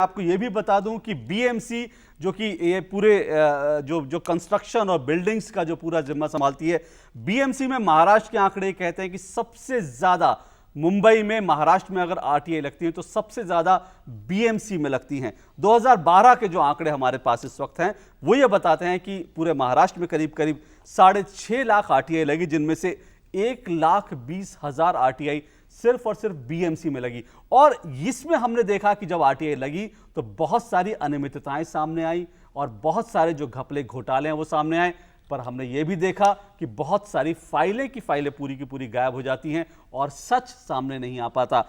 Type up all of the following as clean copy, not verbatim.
आपको ये भी बता दूं कि बीएमसी जो कि ये पूरे जो कंस्ट्रक्शन और बिल्डिंग्स का जो पूरा जिम्मा संभालती है, बीएमसी में महाराष्ट्र के आंकड़े कहते हैं कि सबसे ज्यादा मुंबई में, महाराष्ट्र में अगर आरटीआई लगती है तो सबसे ज्यादा बीएमसी में लगती हैं। 2012 के जो आंकड़े हमारे पास इस वक्त हैं वो ये बताते हैं कि पूरे महाराष्ट्र में करीब करीब 6.5 लाख आरटीआई लगी, जिनमें से 1,20,000 आरटीआई सिर्फ और सिर्फ बीएमसी में लगी। और इसमें हमने देखा कि जब आरटीआई लगी तो बहुत सारी अनियमितताएं सामने आई और बहुत सारे जो घपले घोटाले हैं वो सामने आए। पर हमने ये भी देखा कि बहुत सारी फाइलें की फाइलें पूरी की पूरी गायब हो जाती हैं और सच सामने नहीं आ पाता।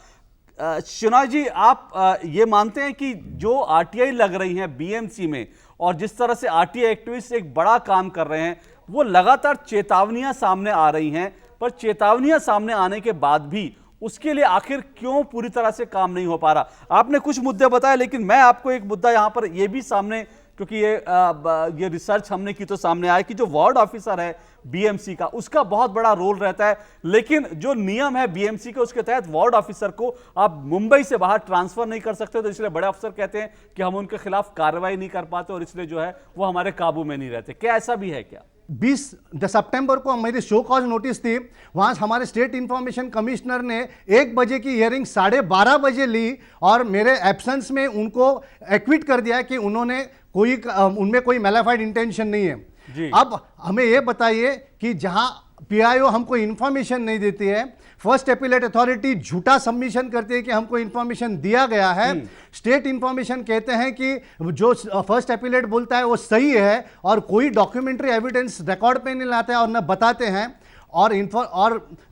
शेनॉय जी, आप ये मानते हैं कि जो आरटीआई लग रही हैं बीएमसी में और जिस तरह से आरटीआई एक्टिविस्ट एक बड़ा काम कर रहे हैं, वो लगातार चेतावनियां सामने आ रही हैं, पर चेतावनियां सामने आने के बाद भी उसके लिए आखिर क्यों पूरी तरह से काम नहीं हो पा रहा? आपने कुछ मुद्दे बताए, लेकिन मैं आपको एक मुद्दा यहां पर यह भी सामने, क्योंकि ये रिसर्च हमने की तो सामने आया कि जो वार्ड ऑफिसर है बीएमसी का, उसका बहुत बड़ा रोल रहता है, लेकिन जो नियम है बीएमसी के उसके तहत वार्ड ऑफिसर को आप मुंबई से बाहर ट्रांसफर नहीं कर सकते। तो इसलिए बड़े अफसर कहते हैं कि हम उनके खिलाफ कार्रवाई नहीं कर पाते और इसलिए जो है वो हमारे काबू में नहीं रहते। क्या ऐसा भी है क्या? 20 सितंबर को मेरी शो कॉज नोटिस थी, वहां हमारे स्टेट इंफॉर्मेशन कमिश्नर ने 1 बजे की हियरिंग 12:30 बजे ली और मेरे एब्सेंस में उनको एक्विट कर दिया कि उन्होंने उनमें कोई मैलाफाइड इंटेंशन नहीं है जी। अब हमें यह बताइए कि जहां पीआईओ हमको इंफॉर्मेशन नहीं देती है, फर्स्ट एपिलेट अथॉरिटी झूठा सबमिशन करती है कि हमको इंफॉर्मेशन दिया गया है, स्टेट इंफॉर्मेशन कहते हैं कि जो फर्स्ट एपिलेट बोलता है वो सही है और कोई डॉक्यूमेंट्री एविडेंस रिकॉर्ड पे नहीं लाते हैं और न बताते हैं, और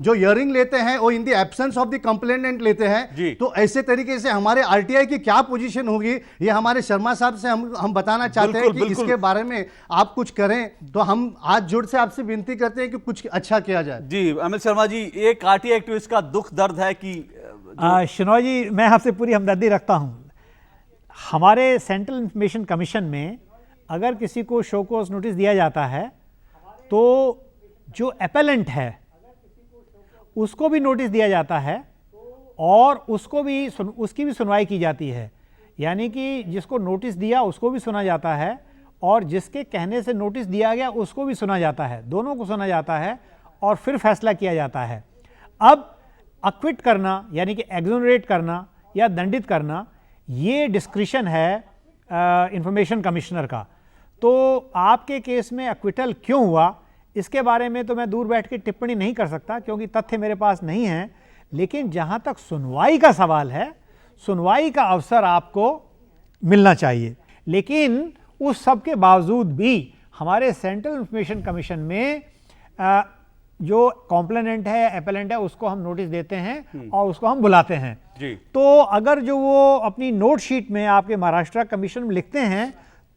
जो हियरिंग लेते हैं वो in the absence of the complainant लेते हैं। तो ऐसे तरीके से हमारे आरटीआई की क्या पोजीशन होगी, ये हमारे शर्मा साहब से हम बताना चाहते हैं कि इसके बारे में आप कुछ करें। तो हम आज जोड़ से आपसे विनती करते हैं कि कुछ अच्छा किया जाए। जी अमित शर्मा जी, एक आरटीआई एक्टिविस्ट का दुख दर्द है कि शेनॉय जी, मैं आपसे पूरी हमदर्दी रखता हूं। हमारे सेंट्रल इंफॉर्मेशन कमीशन में अगर किसी को शो कॉज नोटिस दिया जाता है तो जो अपेलेंट है उसको भी नोटिस दिया जाता है और उसकी भी सुनवाई की जाती है। यानी कि जिसको नोटिस दिया उसको भी सुना जाता है और जिसके कहने से नोटिस दिया गया उसको भी सुना जाता है, दोनों को सुना जाता है और फिर फैसला किया जाता है। अब अक्विट करना यानी कि एक्सोनरेट करना या दंडित करना, ये डिस्क्रिशन है इंफॉर्मेशन कमिश्नर का। तो आपके केस में अक्विटल क्यों हुआ इसके बारे में तो मैं दूर बैठ के टिप्पणी नहीं कर सकता क्योंकि तथ्य मेरे पास नहीं है, लेकिन जहां तक सुनवाई का सवाल है, सुनवाई का अवसर आपको मिलना चाहिए। लेकिन उस सब के बावजूद भी हमारे सेंट्रल इंफॉर्मेशन कमीशन में जो कॉम्प्लेनेंट है, एपेलेंट है, उसको हम नोटिस देते हैं और उसको हम बुलाते हैं जी। तो अगर जो वो अपनी नोट शीट में आपके महाराष्ट्र कमीशन में लिखते हैं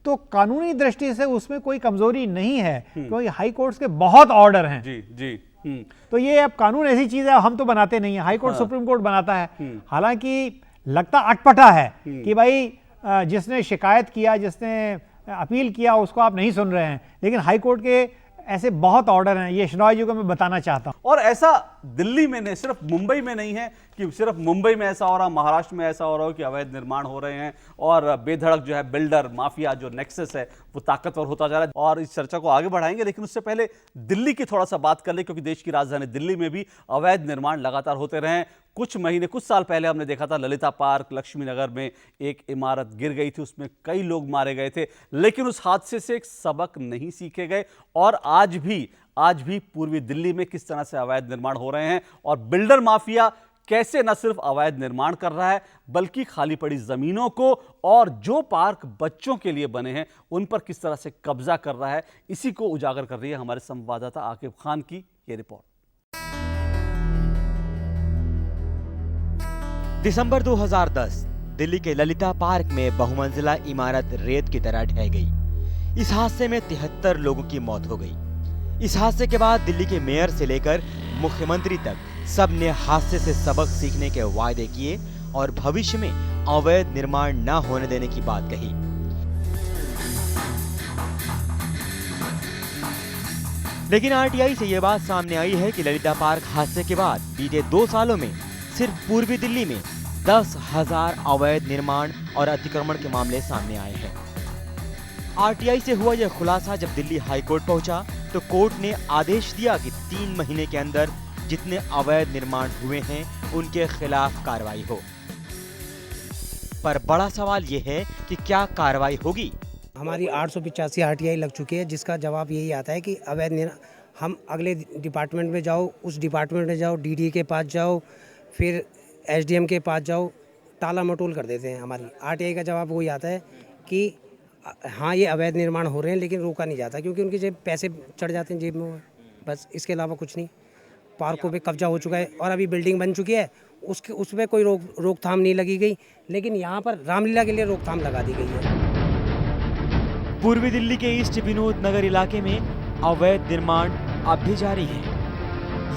तो कानूनी दृष्टि से उसमें कोई कमजोरी नहीं है क्योंकि हाई कोर्ट्स के बहुत ऑर्डर हैं जी जी। तो ये अब कानून ऐसी चीज है, हम तो बनाते नहीं है, हाई कोर्ट सुप्रीम कोर्ट बनाता है। हालांकि लगता अटपटा है कि भाई जिसने शिकायत किया, जिसने अपील किया, उसको आप नहीं सुन रहे हैं, लेकिन हाई कोर्ट के ऐसे बहुत ऑर्डर हैं। ये शेनॉय जी को मैं बताना चाहता हूं। और ऐसा दिल्ली में नहीं, सिर्फ मुंबई में नहीं है कि सिर्फ मुंबई में ऐसा हो रहा, महाराष्ट्र में ऐसा हो रहा हो कि अवैध निर्माण हो रहे हैं और बेधड़क जो है बिल्डर माफिया जो नेक्सस है वो ताकतवर होता जा रहा है। और इस चर्चा को आगे बढ़ाएंगे, लेकिन उससे पहले दिल्ली की थोड़ा सा बात कर ले, क्योंकि देश की राजधानी दिल्ली में भी अवैध निर्माण लगातार होते रहे। कुछ साल पहले हमने देखा था ललिता पार्क लक्ष्मी नगर में एक इमारत गिर गई थी, उसमें कई लोग मारे गए थे, लेकिन उस हादसे से एक सबक नहीं सीखे गए। और आज भी पूर्वी दिल्ली में किस तरह से अवैध निर्माण हो रहे हैं और बिल्डर माफिया कैसे न सिर्फ अवैध निर्माण कर रहा है बल्कि खाली पड़ी जमीनों को और जो पार्क बच्चों के लिए बने हैं उन पर किस तरह से कब्जा कर रहा है, इसी को उजागर कर रही है हमारे संवाददाता आकिब खान की ये रिपोर्ट। दिसंबर 2010 दिल्ली के ललिता पार्क में बहुमंजिला इमारत रेत की तरह ढह गई। इस हादसे में 73 लोगों की मौत हो गई। इस हादसे के बाद दिल्ली के मेयर से लेकर मुख्यमंत्री तक सब ने हादसे से सबक सीखने के वायदे किए और भविष्य में अवैध निर्माण न होने देने की बात कही। लेकिन आरटीआई से यह बात सामने आई है कि ललिता पार्क हादसे के बाद बीते 2 सालों में सिर्फ पूर्वी दिल्ली में 10,000 अवैध निर्माण और अतिक्रमण के मामले सामने आए हैं। आरटीआई से हुआ यह खुलासा जब दिल्ली हाई कोर्ट पहुंचा तो कोर्ट ने आदेश दिया कि 3 महीने के अंदर जितने अवैध निर्माण हुए हैं उनके खिलाफ कार्रवाई हो। पर बड़ा सवाल यह है कि क्या कार्रवाई होगी। हमारी 885 आरटीआई लग चुकी है, जिसका जवाब यही आता है कि अवैध हम अगले डिपार्टमेंट में जाओ, उस डिपार्टमेंट में जाओ, डीडी के पास जाओ, फिर एसडीएम के पास जाओ, टाला मटोल कर देते हैं। हमारी आरटीआई का जवाब वही आता है कि हाँ ये अवैध निर्माण हो रहे हैं लेकिन रोका नहीं जाता, क्योंकि उनकी जेब पैसे चढ़ जाते हैं जेब में, बस इसके अलावा कुछ नहीं। पार्कों पे कब्जा हो चुका है और अभी बिल्डिंग बन चुकी है, उसमें कोई रोकथाम नहीं लगी गई, लेकिन यहाँ पर रामलीला के लिए रोकथाम लगा दी गई है। पूर्वी दिल्ली के ईस्ट विनोद नगर इलाके में अवैध निर्माण अब भी जारी है।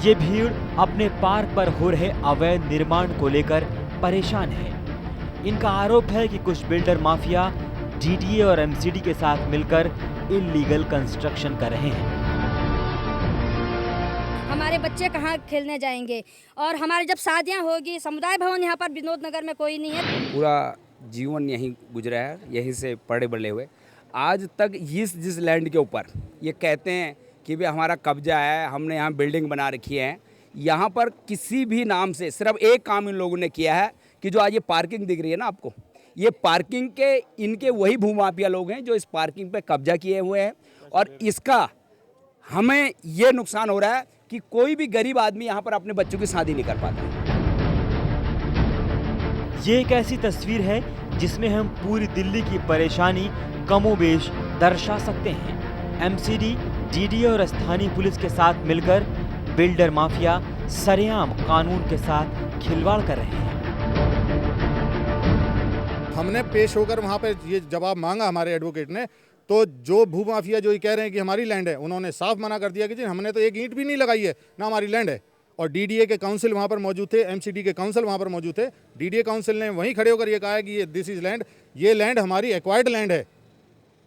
ये भीड़ अपने पार्क पर हो रहे अवैध निर्माण को लेकर परेशान है। इनका आरोप है कि कुछ बिल्डर माफिया डीडीए और एमसीडी के साथ मिलकर इल्लीगल कंस्ट्रक्शन कर रहे हैं। हमारे बच्चे कहाँ खेलने जाएंगे, और हमारे जब शादियाँ होगी, समुदाय भवन यहाँ पर विनोद नगर में कोई नहीं है। पूरा जीवन यहीं गुजरा है, यहीं से पढ़े बढ़े हुए। आज तक जिस लैंड के ऊपर ये कहते हैं कि भाई हमारा कब्जा है, हमने यहाँ बिल्डिंग बना रखी है, यहाँ पर किसी भी नाम से सिर्फ एक काम इन लोगों ने किया है कि जो आज ये पार्किंग दिख रही है ना आपको, ये पार्किंग के इनके वही भूमाफिया लोग हैं जो इस पार्किंग पे कब्जा किए हुए हैं, और इसका हमें ये नुकसान हो रहा है कि कोई भी गरीब आदमी यहाँ पर अपने बच्चों की शादी नहीं कर पाता। ये एक ऐसी तस्वीर है जिसमें हम पूरी दिल्ली की परेशानी कमोबेश दर्शा सकते हैं। एमसीडी, डीडीए और स्थानीय पुलिस के साथ मिलकर बिल्डर माफिया सरेआम कानून के साथ खिलवाड़ कर रहे हैं। हमने पेश होकर वहाँ पे ये जवाब मांगा हमारे एडवोकेट ने, तो जो भूमाफिया जो ये कह रहे हैं कि हमारी लैंड है, उन्होंने साफ मना कर दिया कि जी हमने तो एक ईंट भी नहीं लगाई है, ना हमारी लैंड है। और डीडीए के काउंसिल वहाँ पर मौजूद थे, एमसीडी के काउंसिल वहाँ पर मौजूद थे। डीडीए काउंसिल ने वहीं खड़े होकर ये कहा है कि ये दिस इज लैंड, ये लैंड हमारी एक्वायर्ड लैंड है।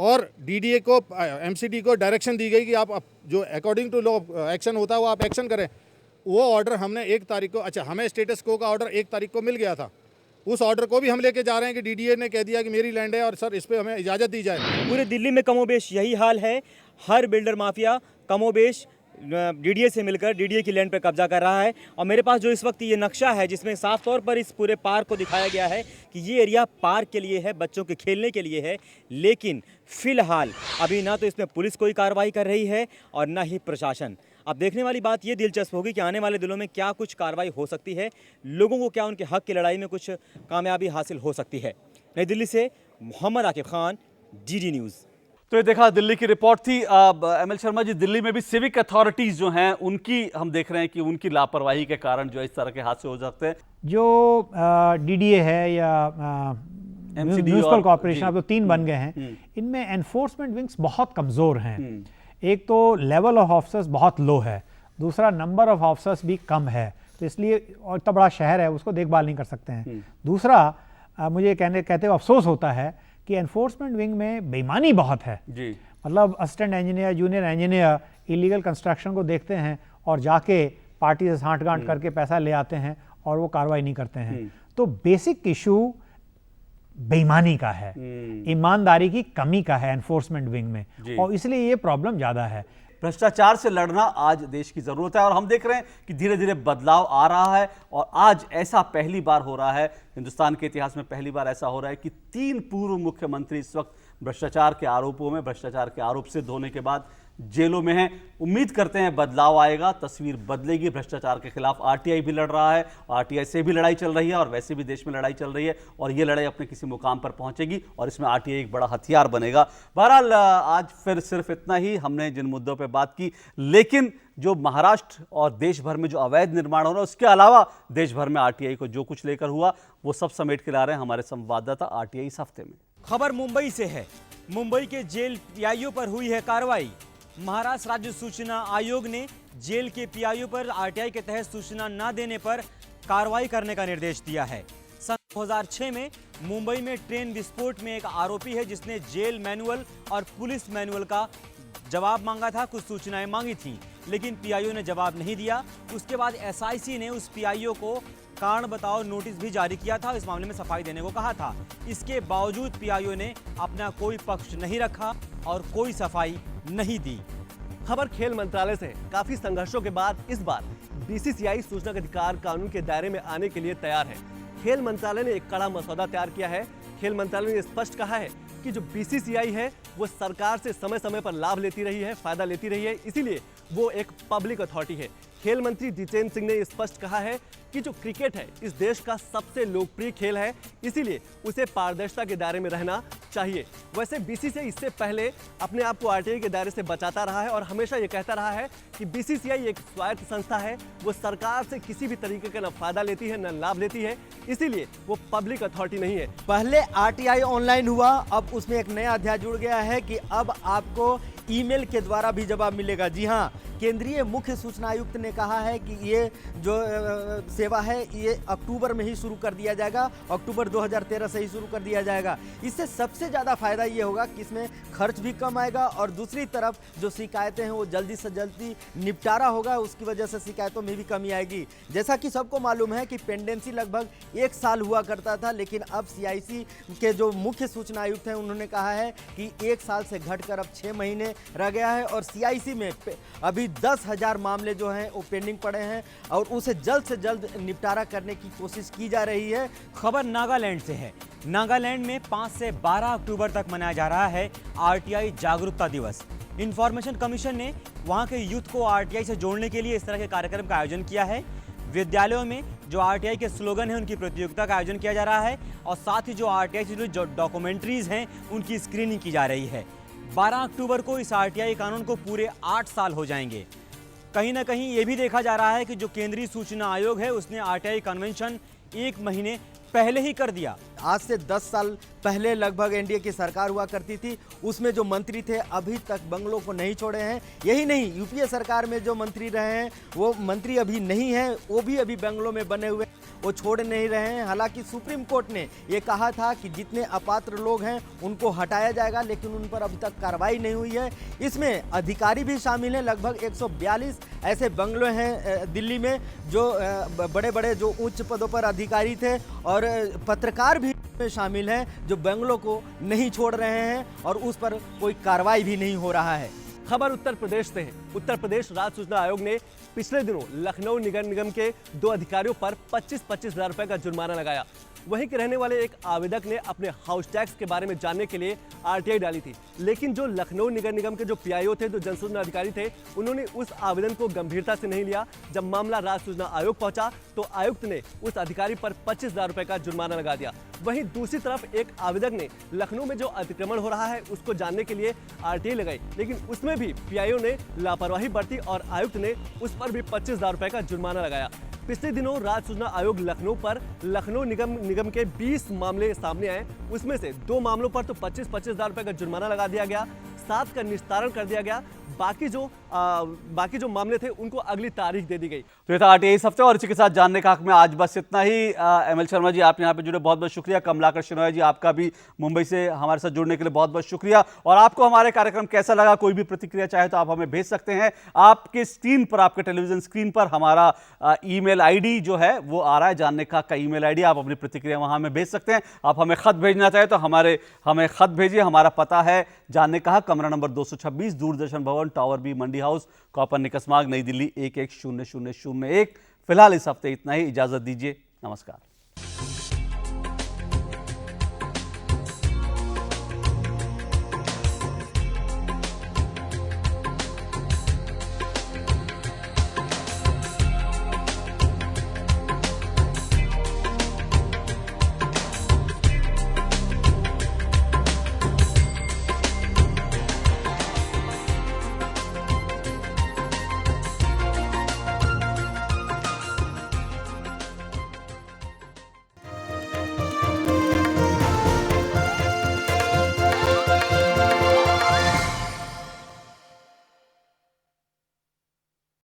और डीडीए को, एमसीडी को डायरेक्शन दी गई कि आप जो अकॉर्डिंग टू लॉ एक्शन होता है वो आप एक्शन करें। वो ऑर्डर हमने 1 तारीख को, अच्छा हमें स्टेटस को का ऑर्डर 1 तारीख को मिल गया था, उस ऑर्डर को भी हम लेके जा रहे हैं कि डीडीए ने कह दिया कि मेरी लैंड है और सर इस पे हमें इजाज़त दी जाए। पूरे दिल्ली में कमोबेश यही हाल है। हर बिल्डर माफिया कमोबेश डीडीए से मिलकर डीडीए की लैंड पर कब्जा कर रहा है। और मेरे पास जो इस वक्त ये नक्शा है जिसमें साफ तौर पर इस पूरे पार्क को दिखाया गया है कि ये एरिया पार्क के लिए है, बच्चों के खेलने के लिए है, लेकिन फिलहाल अभी ना तो इसमें पुलिस कोई कार्रवाई कर रही है और ना ही प्रशासन। अब देखने वाली बात ये दिलचस्प होगी कि आने वाले दिनों में क्या कुछ कार्रवाई हो सकती है, लोगों को क्या उनके हक की लड़ाई में कुछ कामयाबी हासिल हो सकती है। नई दिल्ली से मोहम्मद आकिब खान, डीडी न्यूज़। तो ये देखा दिल्ली की रिपोर्ट थी। एमएल शर्मा जी, दिल्ली में भी सिविक अथॉरिटीज जो हैं उनकी हम देख रहे हैं कि उनकी लापरवाही के कारण जो इस तरह के हादसे हो सकते हैं। जो डीडीए है या म्यूनिसिपल कॉर्पोरेशन, अब तो 3 बन गए हैं, इनमें एनफोर्समेंट विंग्स बहुत कमज़ोर हैं। एक तो लेवल ऑफ ऑफिसर्स बहुत लो है, दूसरा नंबर ऑफ ऑफिसर्स भी कम है, तो इसलिए, और इतना बड़ा शहर है उसको देखभाल नहीं कर सकते हैं। दूसरा मुझे कहते हुए अफसोस होता है कि एनफोर्समेंट विंग में बेईमानी बहुत है जी। मतलब assistant engineer, junior engineer illegal construction को देखते हैं और जाके पार्टी से साँठगांठ करके पैसा ले आते हैं और वो कार्रवाई नहीं करते हैं। तो बेसिक इशू बेईमानी का है, ईमानदारी की कमी का है एनफोर्समेंट विंग में, और इसलिए ये प्रॉब्लम ज़्यादा है। भ्रष्टाचार से लड़ना आज देश की जरूरत है और हम देख रहे हैं कि धीरे धीरे बदलाव आ रहा है। और आज ऐसा पहली बार हो रहा है, हिंदुस्तान के इतिहास में पहली बार ऐसा हो रहा है कि 3 पूर्व मुख्यमंत्री इस वक्त भ्रष्टाचार के आरोपों में, भ्रष्टाचार के आरोप सिद्ध होने के बाद जेलों में हैं। उम्मीद करते हैं बदलाव आएगा, तस्वीर बदलेगी। भ्रष्टाचार के खिलाफ आरटीआई भी लड़ रहा है, आरटीआई से भी लड़ाई चल रही है और वैसे भी देश में लड़ाई चल रही है, और ये लड़ाई अपने किसी मुकाम पर पहुंचेगी और इसमें आरटीआई एक बड़ा हथियार बनेगा। बहरहाल आज फिर सिर्फ इतना ही हमने जिन मुद्दों पर बात की, लेकिन जो महाराष्ट्र और देश भर में जो अवैध निर्माण हो रहा है उसके अलावा देश भर में आरटीआई को जो कुछ लेकर हुआ वो सब समेट के ला रहे हैं हमारे संवाददाता आरटीआई इस हफ्ते में। खबर मुंबई से है। मुंबई के जेल पीआईओ पर हुई है कार्रवाई। महाराष्ट्र राज्य सूचना आयोग ने जेल के पीआईओ पर आरटीआई के तहत सूचना न देने पर कार्रवाई करने का निर्देश दिया है। सन 2006 में मुंबई में ट्रेन विस्फोट में एक आरोपी है जिसने जेल मैनुअल और पुलिस मैनुअल का जवाब मांगा था। कुछ सूचनाएं मांगी थी लेकिन पीआईओ ने जवाब नहीं दिया। उसके बाद एसआईसी ने उस पीआईओ को कारण बताओ नोटिस भी जारी किया था, इस मामले में सफाई देने को कहा था। इसके बावजूद पीआईओ ने अपना कोई पक्ष नहीं रखा और कोई सफाई नहीं दी। खबर खेल मंत्रालय से है। काफी संघर्षों के बाद इस बार बीसीसीआई सूचना के अधिकार कानून के दायरे में आने के लिए तैयार है। खेल मंत्रालय ने एक कड़ा मसौदा तैयार किया है। खेल मंत्रालय ने स्पष्ट कहा है कि जो बीसीसीआई है वो सरकार से समय समय पर लाभ लेती रही है, फायदा लेती रही है, इसीलिए वो एक पब्लिक अथॉरिटी है। खेल मंत्री जितेंद्र सिंह ने स्पष्ट कहा है कि जो क्रिकेट है इस देश का सबसे लोकप्रिय खेल है, इसीलिए उसे पारदर्शिता के दायरे में रहना चाहिए। वैसे बीसीसीआई इससे पहले अपने आप को आरटीआई के दायरे से बचाता रहा है और हमेशा ये कहता रहा है कि बीसीसीआई एक स्वायत्त संस्था है, वो सरकार से किसी भी तरीके का न फायदा लेती है न लाभ लेती है, इसीलिए वो पब्लिक अथॉरिटी नहीं है। पहले आरटीआई ऑनलाइन हुआ, अब उसमें एक नया अध्याय जुड़ गया है कि अब आपको ईमेल के द्वारा भी जवाब मिलेगा। जी हाँ, केंद्रीय मुख्य सूचना आयुक्त ने कहा है कि ये जो सेवा है ये अक्टूबर में ही शुरू कर दिया जाएगा, अक्टूबर 2013 से ही शुरू कर दिया जाएगा। इससे सबसे ज़्यादा फायदा ये होगा कि इसमें खर्च भी कम आएगा और दूसरी तरफ जो शिकायतें हैं वो जल्दी से जल्दी निपटारा होगा, उसकी वजह से शिकायतों में भी कमी आएगी। जैसा कि सबको मालूम है कि पेंडेंसी लगभग 1 साल हुआ करता था, लेकिन अब सीआईसी के जो मुख्य सूचना आयुक्त हैं उन्होंने कहा है कि 1 साल से घटकर अब 6 महीने रह गया है और सीआईसी में अभी 10,000 मामले जो हैं वो पेंडिंग पड़े हैं और उसे जल्द से जल्द निपटारा करने की कोशिश की जा रही है। खबर नागालैंड से है। नागालैंड में 5 से 12 अक्टूबर तक मनाया जा रहा है आरटीआई जागरूकता दिवस। इंफॉर्मेशन कमीशन ने वहां के यूथ को आरटीआई से जोड़ने के लिए इस तरह के कार्यक्रम का आयोजन किया है। विद्यालयों में जो आरटीआई के स्लोगन हैं उनकी प्रतियोगिता का आयोजन किया जा रहा है और साथ ही जो आरटीआई से जो डॉक्यूमेंट्रीज हैं उनकी स्क्रीनिंग की जा रही है। 12 अक्टूबर को इस आरटीआई कानून को पूरे 8 साल हो जाएंगे। कहीं ना कहीं ये भी देखा जा रहा है कि जो केंद्रीय सूचना आयोग है उसने आरटीआई कन्वेंशन 1 महीने पहले ही कर दिया। आज से 10 साल पहले लगभग एनडीए की सरकार हुआ करती थी, उसमें जो मंत्री थे अभी तक बंगलों को नहीं छोड़े हैं। यही नहीं, यूपीए सरकार में जो मंत्री रहे हैं वो मंत्री अभी नहीं हैं, वो भी अभी बंगलों में बने हुए, वो छोड़ नहीं रहे हैं। हालांकि सुप्रीम कोर्ट ने ये कहा था कि जितने अपात्र लोग हैं उनको हटाया जाएगा, लेकिन उन पर अभी तक कार्रवाई नहीं हुई है। इसमें अधिकारी भी शामिल हैं। लगभग 142 ऐसे बंगले हैं दिल्ली में जो बड़े बड़े जो उच्च पदों पर अधिकारी थे और पत्रकार भी शामिल हैं जो बंगलों को नहीं छोड़ रहे हैं और उस पर कोई कार्रवाई भी नहीं हो रहा है। खबर उत्तर प्रदेश से है। उत्तर प्रदेश राज्य सूचना आयोग ने पिछले दिनों लखनऊ नगर निगम के 2 अधिकारियों पर 25-25 हज़ार रुपए का जुर्माना लगाया। वहीं के रहने वाले एक आवेदक ने अपने हाउस टैक्स के बारे में जानने के लिए आरटीआई डाली थी, लेकिन जो लखनऊ नगर निगम के जो पीआईओ थे, जो जनसूचना अधिकारी थे, उन्होंने उस आवेदन को गंभीरता से नहीं लिया। जब मामला राज्य सूचना आयोग पहुंचा तो आयुक्त ने उस अधिकारी पर 25,000 रुपए का जुर्माना लगा दिया। वहीं दूसरी तरफ एक आवेदक ने लखनऊ में जो अतिक्रमण हो रहा है उसको जानने के लिए आरटीआई लगाई, लेकिन उसमें भी पीआईओ ने लापरवाही बरती और आयुक्त ने उस पर भी 25,000 रुपए का जुर्माना लगाया। पिछले दिनों राज्य सूचना आयोग लखनऊ पर लखनऊ निगम के 20 मामले सामने आए, उसमें से 2 मामलों पर तो 25-25 हज़ार रुपए का जुर्माना लगा दिया गया, 7 का निस्तारण कर दिया गया। बाकी जो मामले थे उनको अगली तारीख दे दी गई। तो ये था आरटीआई इस हफ्ते और इसी के साथ जानने का हक में आज बस इतना ही। एमएल शर्मा जी आप यहाँ पे जुड़े, बहुत बहुत शुक्रिया। कमलाकर शिनोया जी आपका भी मुंबई से हमारे साथ जुड़ने के लिए बहुत बहुत शुक्रिया। और आपको हमारे कार्यक्रम कैसा लगा, कोई भी प्रतिक्रिया चाहे तो आप हमें भेज सकते हैं। आपके स्क्रीन पर, आपके टेलीविजन स्क्रीन पर हमारा ईमेल आईडी जो है वो आ रहा है, जानने का ईमेल आईडी, आप अपनी प्रतिक्रिया वहां हमें भेज सकते हैं। आप हमें खत भेजना चाहे तो हमें खत भेजिए। हमारा पता है जानने का, कमरा नंबर 226, दूरदर्शन भवन, टावर बी, मंडी हाउस, कॉपर निकस मार्ग, नई दिल्ली 1100001। फिलहाल इस हफ्ते इतना ही, इजाजत दीजिए, नमस्कार।